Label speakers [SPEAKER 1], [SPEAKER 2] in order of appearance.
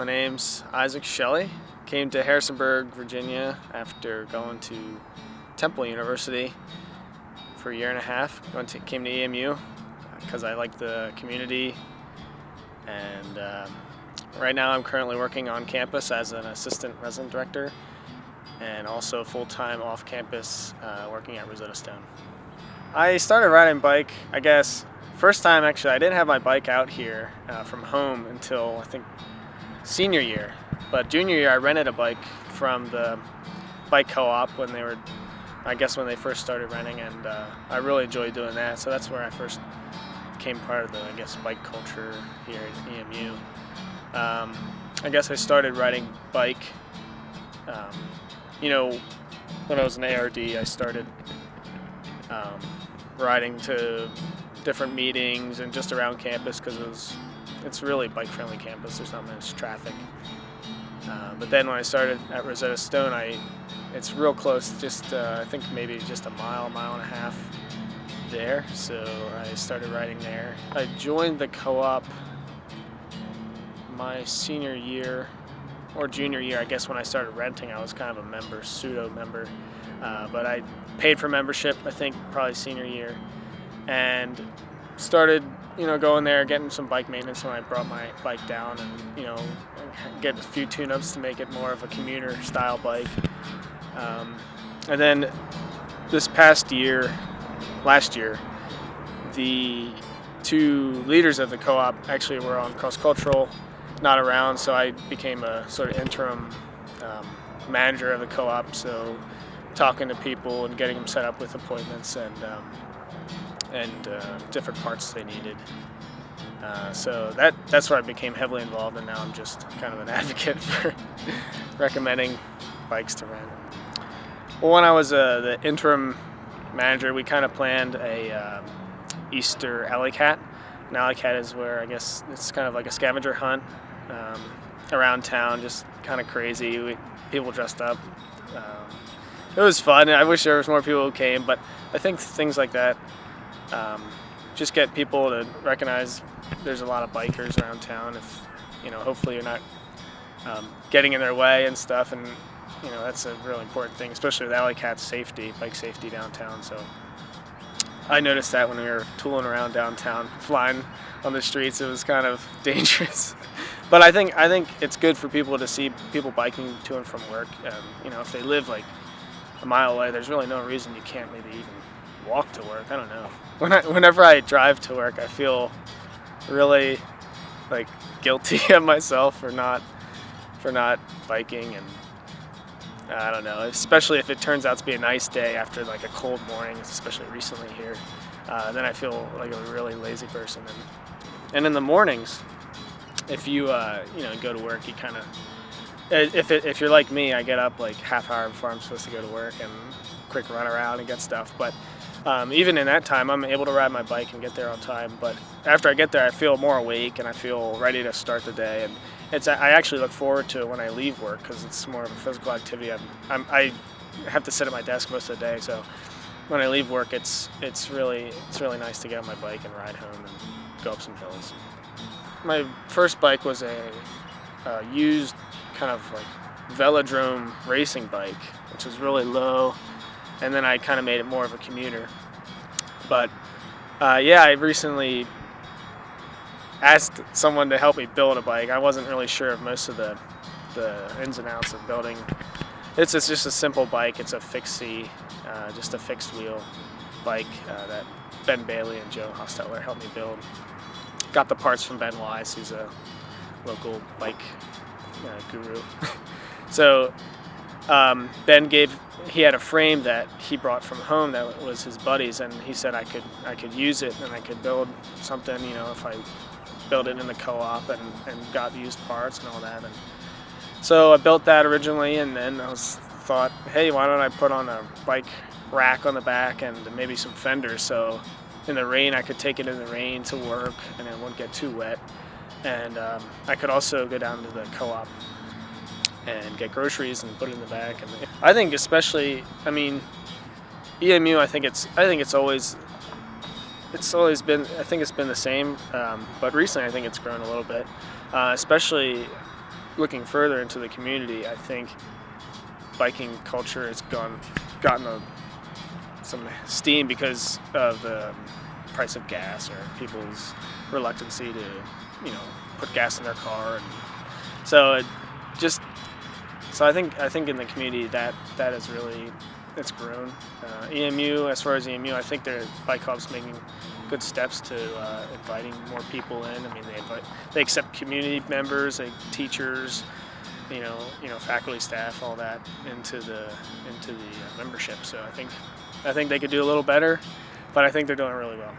[SPEAKER 1] My name's Isaac Shelly. Came to Harrisonburg, Virginia after going to Temple University for a year and a half. Came to EMU because I like the community, and right now I'm currently working on campus as an assistant resident director and also full-time off-campus working at Rosetta Stone. I started riding bike, I guess, first time actually I didn't have my bike out here from home until I think senior year, but junior year I rented a bike from the bike co-op when they first started renting, and I really enjoyed doing that, so that's where I first became part of the bike culture here at EMU. I guess I started riding bike when I was an ARD. I started riding to different meetings and just around campus because it's really bike-friendly campus. There's not much traffic. But then when I started at Rosetta Stone, it's real close, just I think maybe just a mile and a half there. So I started riding there. I joined the co-op my senior year or junior year. I guess when I started renting, I was kind of a member, pseudo-member. But I paid for membership, I think, probably senior year, and started going there, getting some bike maintenance when I brought my bike down, and get a few tune-ups to make it more of a commuter style bike. And then this last year, the two leaders of the co-op actually were on cross-cultural, not around, so I became a sort of interim manager of the co-op, so talking to people and getting them set up with appointments and different parts they needed. So that's where I became heavily involved, and now I'm just kind of an advocate for recommending bikes to rent. Well, when I was the interim manager, we kind of planned a Easter alley cat. An alley cat is where I guess it's kind of like a scavenger hunt around town, just kind of crazy. People dressed up. It was fun. I wish there was more people who came, but I think things like that just get people to recognize there's a lot of bikers around town. If hopefully you're not getting in their way and stuff, and that's a really important thing, especially with alley cat safety, bike safety downtown. So I noticed that when we were tooling around downtown, flying on the streets, it was kind of dangerous. But I think it's good for people to see people biking to and from work. If they live like a mile away, there's really no reason you can't maybe even walk to work. I don't know. Whenever I drive to work, I feel really like guilty of myself for not biking, and I don't know, especially if it turns out to be a nice day after like a cold morning, especially recently here. Then I feel like a really lazy person. And in the mornings, if you go to work, you kind of, if you're like me, I get up like half hour before I'm supposed to go to work and quick run around and get stuff. But even in that time, I'm able to ride my bike and get there on time. But after I get there, I feel more awake and I feel ready to start the day. And I actually look forward to it when I leave work because it's more of a physical activity. I have to sit at my desk most of the day, so when I leave work, it's really nice to get on my bike and ride home and go up some hills. My first bike was a used kind of like velodrome racing bike, which was really low, and then I kind of made it more of a commuter. But I recently asked someone to help me build a bike. I wasn't really sure of most of the ins and outs of building. It's just a simple bike. It's a fixie, just a fixed wheel bike that Ben Bailey and Joe Hosteller helped me build. Got the parts from Ben Wise, who's a local bike guru. So Ben he had a frame that he brought from home that was his buddy's, and he said I could use it and I could build something, if I built it in the co-op and got used parts and all that. And so I built that originally, and then I thought, hey, why don't I put on a bike rack on the back and maybe some fenders, so in the rain I could take it in the rain to work and it wouldn't get too wet. And I could also go down to the co-op and get groceries and put it in the back. And I think especially, EMU, I think it's always been, it's been the same, but recently I think it's grown a little bit, especially looking further into the community, I think biking culture has gotten some steam because of the price of gas or people's reluctancy to, put gas in their car, and so I think in the community that has really, it's grown. EMU, as far as EMU, I think their bike club's making good steps to inviting more people in. I mean, they accept community members, teachers, faculty, staff, all that into the membership. So I think they could do a little better, but I think they're doing really well.